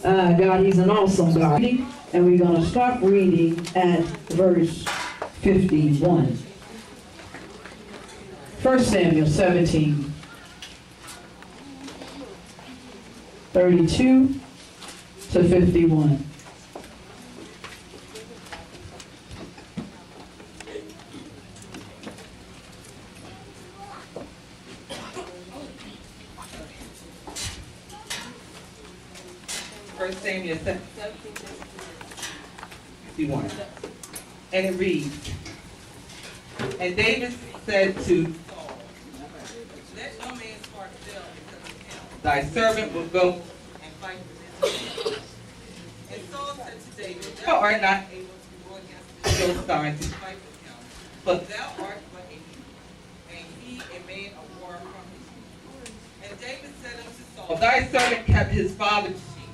God, He's an awesome God. And we're going to stop reading at verse 51. 1 Samuel 17, 32 to 51. First Samuel 17:51. And it reads, and David said to Saul, let no man's heart fail because of him. Thy servant will go and fight for them. And Saul said to David, thou art not able to go against the Philistine to fight with him, but thou art but a youth, and he a man of war from his youth. And David said unto Saul, thy servant kept his father's sheep,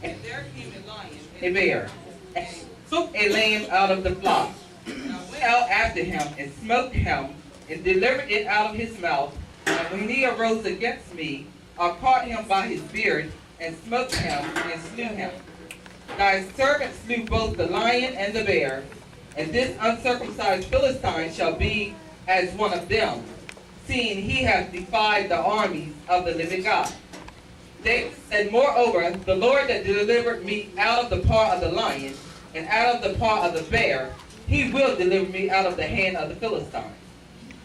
and there came a lion and a bear, and took a lamb out of the flock. And I went out after him, and smote him, and delivered it out of his mouth. And when he arose against me, I caught him by his beard, and smote him, and slew him. Thy servant slew both the lion and the bear, and this uncircumcised Philistine shall be as one of them, seeing he hath defied the armies of the living God. David said, moreover, the Lord that delivered me out of the paw of the lion, and out of the paw of the bear, he will deliver me out of the hand of the Philistine.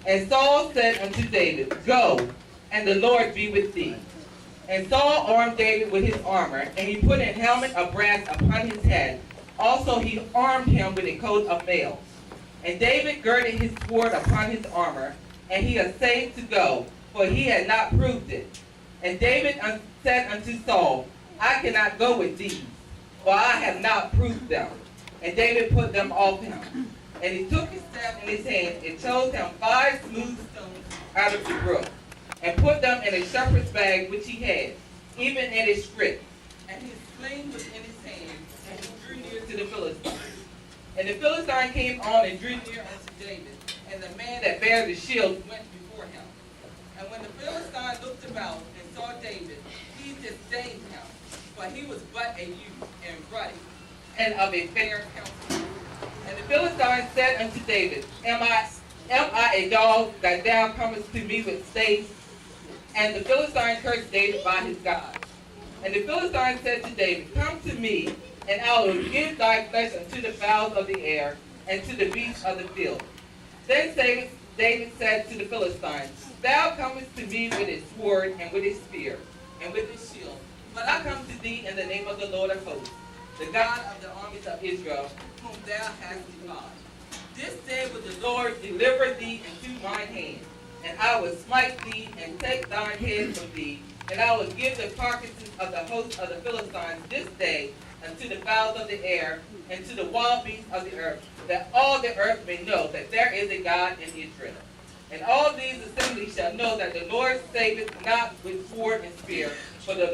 And Saul said unto David, go, and the Lord be with thee. And Saul armed David with his armor, and he put a helmet of brass upon his head. Also he armed him with a coat of mail. And David girded his sword upon his armor, and he essayed to go, for he had not proved it. And David said unto Saul, I cannot go with these, for I have not proved them. And David put them off him. And he took his staff in his hand, and chose him 5 smooth stones out of the brook, and put them in a shepherd's bag which he had, even in a scrip. And his sling was in his hand, and he drew near to the Philistine. And the Philistine came on and drew near unto David, and the man that bare the shield went before him. And when the Philistine looked about and saw David, he disdained him, for he was but a youth, and ruddy, and of a fair countenance. And the Philistine said unto David, Am I a dog that thou comest to me with staves? And the Philistine cursed David by his God. And the Philistine said to David, Come to me, and I will give thy flesh unto the fowls of the air, and to the beasts of the field. Then David said to the Philistine, Thou comest to me with a sword, and with a spear, and with a shield. But I come to thee in the name of the Lord of hosts, the God of the armies of Israel, whom thou hast defied. This day will the Lord deliver thee into mine hand, and I will smite thee, and take thine head from thee, and I will give the carcasses of the host of the Philistines this day unto the fowls of the air, and to the wild beasts of the earth, that all the earth may know that there is a God in Israel. And all these assemblies shall know that the Lord saveth not with sword and spear, for the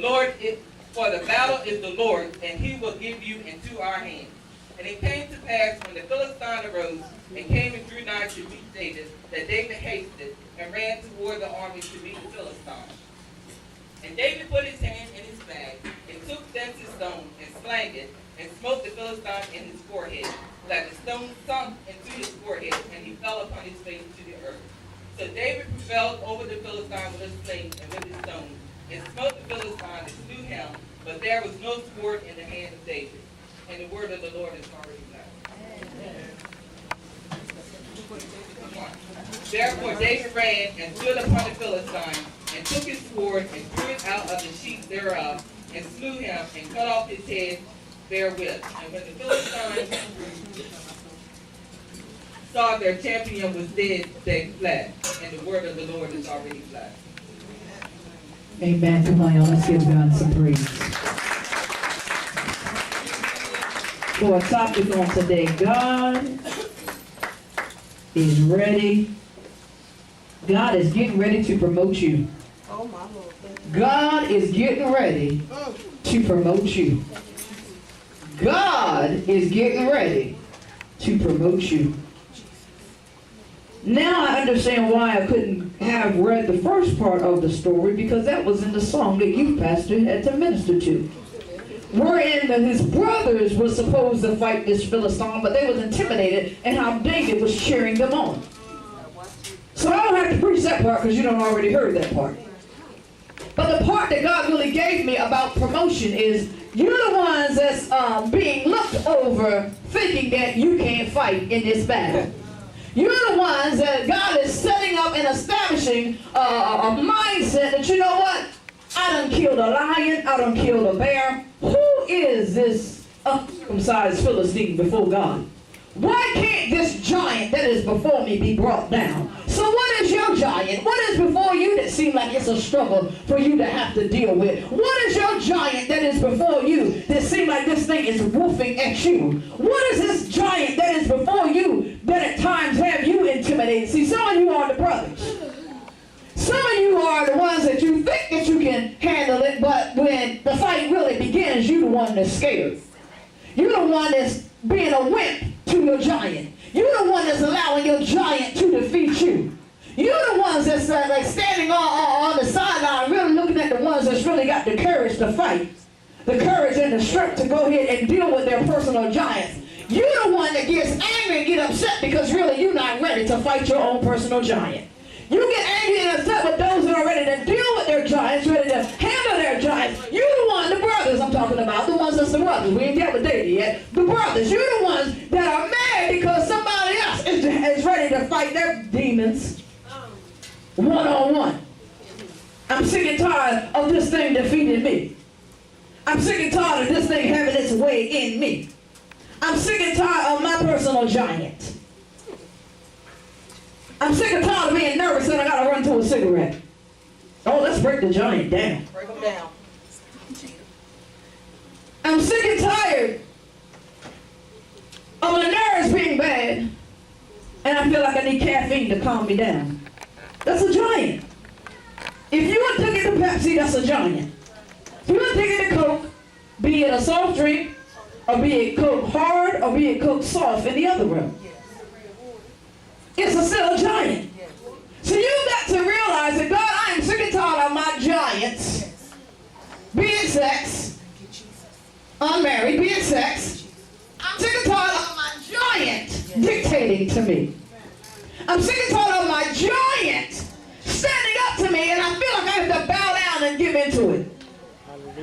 battle is the Lord's, and he will give you into our hands. And it came to pass, when the Philistine arose and came and drew nigh to meet David, that David hasted and ran toward the army to meet the Philistine. And David put his hand in his bag, and took thence a stone, and slang it, and smote the Philistine in his forehead, that the stone sunk into his forehead, and he fell upon his face to the earth. So David prevailed over the Philistine with a sling and with his stone, and smote the Philistine and slew him, but there was no sword in the hand of David. And the word of the Lord is already blessed. Therefore David ran and stood upon the Philistine, and took his sword, and drew it out of the sheath thereof, and slew him, and cut off his head therewith. And when the Philistines saw their champion was dead, they fled. And the word of the Lord is already blessed. Amen. Come on, let's give God some praise. For a topic on today, God is ready. God is getting ready to promote you. Oh my Lord. God is getting ready to promote you. God is getting ready to promote you. Now I understand why I couldn't have read the first part of the story, because that was in the song that youth pastor had to minister to. wherein that his brothers were supposed to fight this Philistine, but they was intimidated and how David was cheering them on. So I don't have to preach that part because you don't already heard that part. But the part that God really gave me about promotion is you're the ones that's being looked over thinking that you can't fight in this battle. You're the ones that God is setting up and establishing a mindset that, you know what? I done killed a lion. I done killed a bear. Who is this uncircumcised Philistine before God? Why can't this giant that is before me be brought down? So what is your giant? What is before you that seems like it's a struggle for you to have to deal with? What is your giant that is before you that seems like this thing is woofing at you? What is this giant that is before you that at times have you intimidated? See, some of you are the brothers. Some of you are the ones that you think that you can handle it, but when the fight really begins, you're the one that's scared. You're the one that's being a wimp to your giant. You're the one that's allowing your giant to defeat you. You're the ones that's like standing on the sideline, really looking at the ones that's really got the courage to fight, the courage and the strength to go ahead and deal with their personal giants. You're the one that gets angry and get upset because really you're not ready to fight your own personal giant. You get angry and upset with those that are ready to deal with their giants, ready to handle their giants. You're the one, the brothers I'm talking about, the ones that's the brothers. We ain't dealt with David yet. The brothers, you're the ones that are mad because somebody else is ready to fight their demons one-on-one. I'm sick and tired of this thing defeating me. I'm sick and tired of this thing having its way in me. I'm sick and tired of my personal giant. I'm sick and tired of being nervous and I gotta run to a cigarette. Oh, let's break the giant down. Break them down. I'm sick and tired of my nerves being bad and I feel like I need caffeine to calm me down. That's a giant. If you would take it to Pepsi, that's a giant. If you would take it to Coke, be it a soft drink, or be it Coke hard, or be it Coke soft in the other room, it's still a giant. So you've got to realize that, God, I am sick and tired of my giants being sex, unmarried, being sex. I'm sick and tired of my giant dictating to me. I'm sick and tired of my giant standing up to me and I feel like I have to bow down and give into it.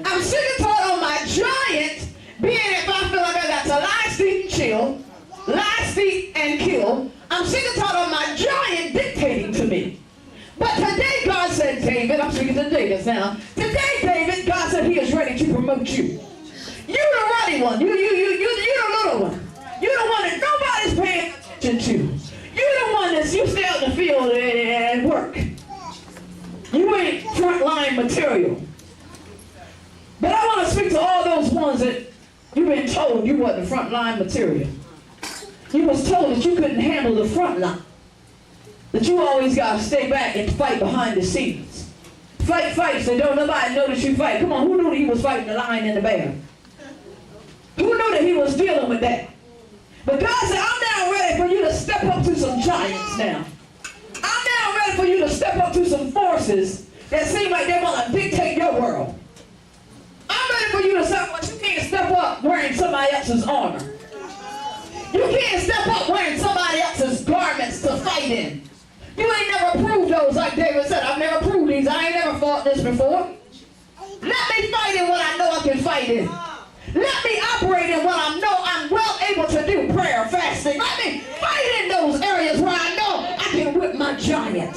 I'm sick and tired of my giant being, if I feel like I got to lie, steal, and chill, lie, steal, and kill. I'm sick and tired of my giant dictating to me. But today God said, David, I'm speaking to David now. Today, David, God said he is ready to promote you. You're the ruddy one. You're the little one. You're the one that nobody's paying attention to. You're the one that's you stay out in the field and work. You ain't frontline material. But I want to speak to all those ones that you've been told you wasn't frontline material. You was told that you couldn't handle the front line. That you always got to stay back and fight behind the scenes. Fight fights and don't nobody know that you fight. Come on, who knew that he was fighting the lion and the bear? Who knew that he was dealing with that? But God said, I'm now ready for you to step up to some giants now. I'm now ready for you to step up to some forces that seem like they want to dictate your world. I'm ready for you to step up, but you can't step up wearing somebody else's armor. You can't step up wearing somebody else's garments to fight in. You ain't never proved those, like David said. I've never proved these. I ain't never fought this before. Let me fight in what I know I can fight in. Let me operate in what I know I'm well able to do, prayer, fasting. Let me fight in those areas where I know I can whip my giant.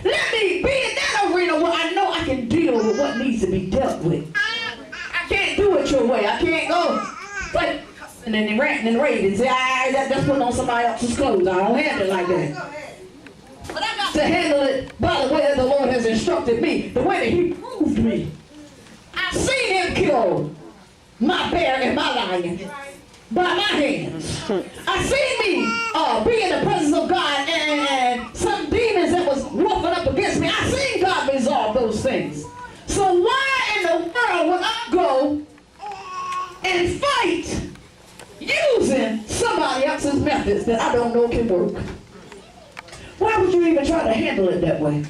Let me be in that arena where I know I can deal with what needs to be dealt with. I can't do it your way. I can't go like and then ranting and raving and say, that's putting on somebody else's clothes. I don't handle it like that. But I got to handle it by the way that the Lord has instructed me, the way that he proved me. I've seen him kill my bear and my lion by my hands. I seen me be in the presence of God and some demons that was roughing up against me. I seen God resolve those things. So why in the world would I go and fight using somebody else's methods that I don't know can work? Why would you even try to handle it that way?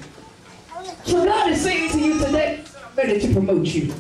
So God is saying to you today, I'm ready to promote you.